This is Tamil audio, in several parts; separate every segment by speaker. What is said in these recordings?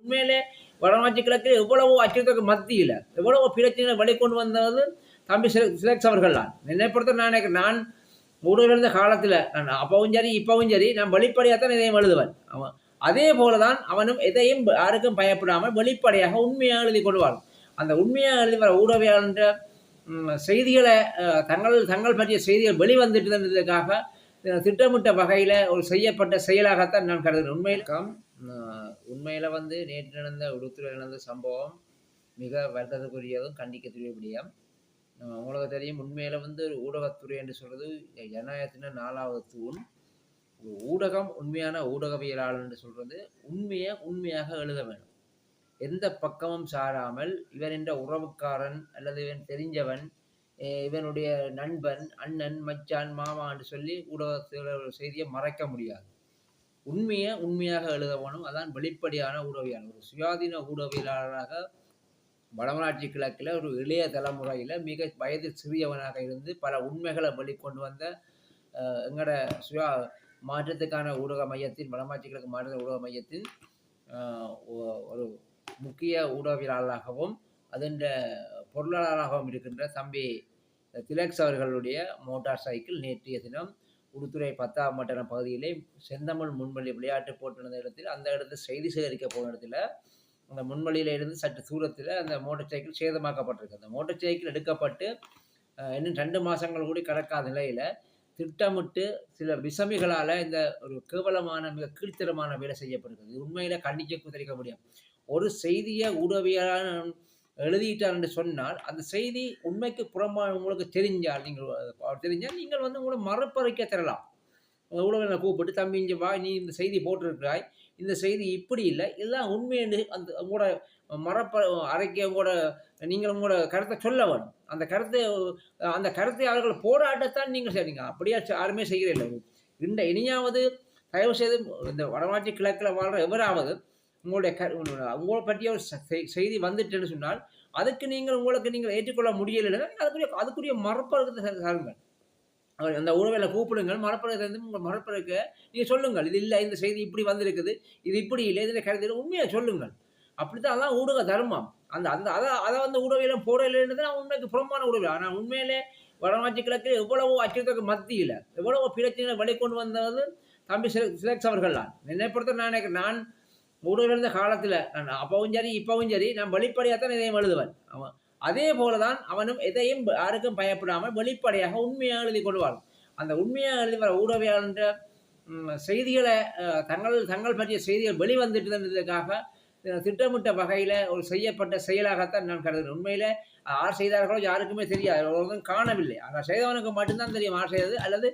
Speaker 1: உண்மையிலே வடமாட்சி கிழக்கில் எவ்வளவோ அச்சுறுத்தலுக்கு மத்தியில் எவ்வளவோ பிரச்சனைகளை வெளிக்கொண்டு வந்தது தம்பி சிலக்ஸ் அவர்கள் தான். என்னை பொறுத்த நான் நான் ஊடகம் காலத்தில் நான் அப்பவும் சரி இப்பவும் சரி நான் வெளிப்படையாக தான் இதையும் எழுதுவேன். அவன் அதே போல தான் அவனும் எதையும் யாருக்கும் பயப்படாமல் வெளிப்படையாக உண்மையாக எழுதி கொள்வான். அந்த உண்மையாக எழுதி வர ஊடகவியலாளர் செய்திகளை தங்கள் பற்றிய செய்திகள் வெளிவந்துட்டுன்றதுக்காக திட்டமிட்ட வகையில் ஒரு செய்யப்பட்ட செயலாகத்தான் நான் கருதுகிறேன். உண்மையில் நேற்று நடந்த உடுத்துறையில் நடந்த சம்பவம் மிக வருத்தத்துக்குரியதும் கண்டிக்கக்கூடிய விடயம். உங்களுக்கு தெரியும், உண்மையில் ஒரு ஊடகத்துறை என்று சொல்கிறது ஜனநாயகத்தின் 4வது தூண். ஒரு ஊடகம் உண்மையான ஊடகவியலாளர் என்று சொல்கிறது உண்மையாக எழுத வேண்டும். எந்த பக்கமும் சாராமல் இவன் என்ற உறவுக்காரன் அல்லது இவன் தெரிஞ்சவன், இவனுடைய நண்பன், அண்ணன், மச்சான், மாமா என்று சொல்லி ஊடகத்தில் செய்தியை மறைக்க முடியாது. உண்மையாக எழுத வேணும். அதான் வெளிப்படையான ஊடகவியலாளர். ஒரு சுயாதீன ஊடகவியலாளராக வடமராட்சி கிழக்கில் ஒரு இளைய தலைமுறையில் மிக வயதில் சிறியவனாக இருந்து பல உண்மைகளை வெளிக்கொண்டு வந்த எங்களோட மாற்றத்துக்கான ஊடக மையத்தின் வடமராட்சி கிழக்கு மாற்ற ஊடக மையத்தின் ஒரு முக்கிய ஊடகவியலாளராகவும் அதன் பொருளாளராகவும் இருக்கின்ற தம்பி திலக்ஸ் அவர்களுடைய மோட்டார் சைக்கிள் நேற்றைய தினம் உடுத்துறை 10ஆம் மண்டல பகுதியிலே செந்தமிழ் முன்வழி விளையாட்டு போட்டு நடந்த இடத்தில் அந்த இடத்துல செய்தி சேகரிக்க போன இடத்துல அந்த முன்வழியில இருந்து சற்று தூரத்தில் அந்த மோட்டார் சைக்கிள் சேதமாக்கப்பட்டிருக்கு. அந்த மோட்டார் சைக்கிள் எடுக்கப்பட்டு இன்னும் 2 மாதங்கள் கூட கடக்காத நிலையில் திட்டமிட்டு சில விசமிகளால் இந்த ஒரு கேவலமான மிக கீழ்த்தரமான வேலை செய்யப்படுகிறது. உண்மையில் கண்டிக்க குதிரைக்க முடியும். ஒரு செய்தியை ஊடகவியலாளர் எழுதிட்டார் என்று சொன்னால் அந்த செய்தி உண்மைக்கு புறம்பாக உங்களுக்கு தெரிஞ்சால் நீங்கள் உங்களை மறுப்பறிக்க தரலாம். ஊடகங்களை கூப்பிட்டு, தம்பி இங்கே வா, நீ இந்த செய்தி போட்டிருக்கிறாய், இந்த செய்தி இப்படி இல்லை, இதெல்லாம் உண்மை என்று அந்த உங்களோட அறைக்க உங்களோட கருத்தை சொல்ல வேணும். அந்த கருத்தை அவர்கள் போராட்டத்தான் நீங்கள் செய்றீங்க. அப்படியே யாருமே செய்கிறதில்லை. இனியாவது தயவு செய்து இந்த வடமாட்சி கிழக்கில் வாழ்கிற எவராவது உங்களை பற்றிய ஒரு செய்தி வந்துட்டுன்னு சொன்னால் அதுக்கு நீங்கள் ஏற்றுக்கொள்ள முடியலைன்னா அதுக்குரிய மறுப்பதற்கு சாருங்கள். அந்த உறவையில் கூப்பிடுங்கள், மறுப்பதற்கு உங்கள் மறுப்பதற்கு நீங்கள் சொல்லுங்கள், இது இல்லை, இந்த செய்தி இப்படி வந்திருக்குது, இது இப்படி இல்லை, இதில் கருத்து உண்மையாக சொல்லுங்கள். அப்படித்தான் அதான் ஊடக தர்மம். அதை ஊடகம் போடலைன்றது உண்மைக்கு புறம்பான ஊடகம். ஆனால் உண்மையிலே வடமாட்சி கிழக்கில் எவ்வளவோ அச்சுறுத்தலுக்கு மத்தியில் எவ்வளவோ பிரச்சனைகளை வெளிக்கொண்டு வந்தது தம்பி சிலக்ஸ் அவர்கள் தான். என்னை பொறுத்த நான் ஊடகம் காலத்தில் நான் அப்பவும் சரி இப்பவும் சரி நான் வெளிப்படையாக தான் இதையும் எழுதுவேன். அதே போல தான் அவனும் எதையும் யாருக்கும் பயப்படாமல் வெளிப்படையாக உண்மையாக எழுதி கொள்வான். அந்த உண்மையாக எழுதி வர ஊடகவியலாளர் செய்திகளை தங்கள் பற்றிய செய்திகள் வெளிவந்துட்டுன்றதுக்காக திட்டமிட்ட வகையில் ஒரு செய்யப்பட்ட செயலாகத்தான் நான் கருதுகிறேன். உண்மையில் யார் செய்தார்களோ யாருக்குமே தெரியாது, ஒருவரும் காணவில்லை. ஆனால் செய்தவனுக்கு மட்டும்தான் தெரியும் யார் செய்தது, அல்லது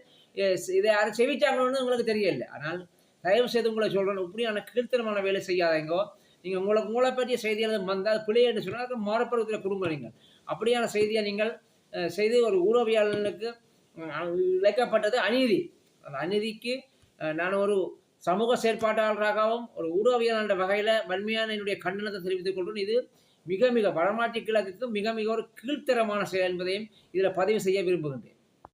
Speaker 1: இதை யாரும் செவிச்சாங்கன்னு உங்களுக்கு தெரியலை. ஆனால் தயவு செய்து உங்களை சொல்கிறேன், இப்படியான கீழ்த்தரமான வேலை செய்யாதீங்கோ. நீங்கள் உங்களை பற்றிய செய்திகள் வந்தால் பிழை என்று சொன்னால் அதுக்கு மாறப்பருவத்தில் கொடுங்க. நீங்கள் அப்படியான செய்தியை நீங்கள் செய்து ஒரு ஊடகவியலாளனுக்கு இழைக்கப்பட்டது அநீதி. அந்த அநீதிக்கு நான் ஒரு சமூக செயற்பாட்டாளராகவும் ஒரு ஊடகவியலாளர் வகையில் வன்மையான என்னுடைய கண்டனத்தை தெரிவித்துக் கொள்கிறேன். இது மிக மிக வடமாட்சி கிழக்குக்கு மிக மிக ஒரு கீழ்த்தரமான செயல் என்பதையும் இதில் பதிவு செய்ய விரும்புகின்றேன்.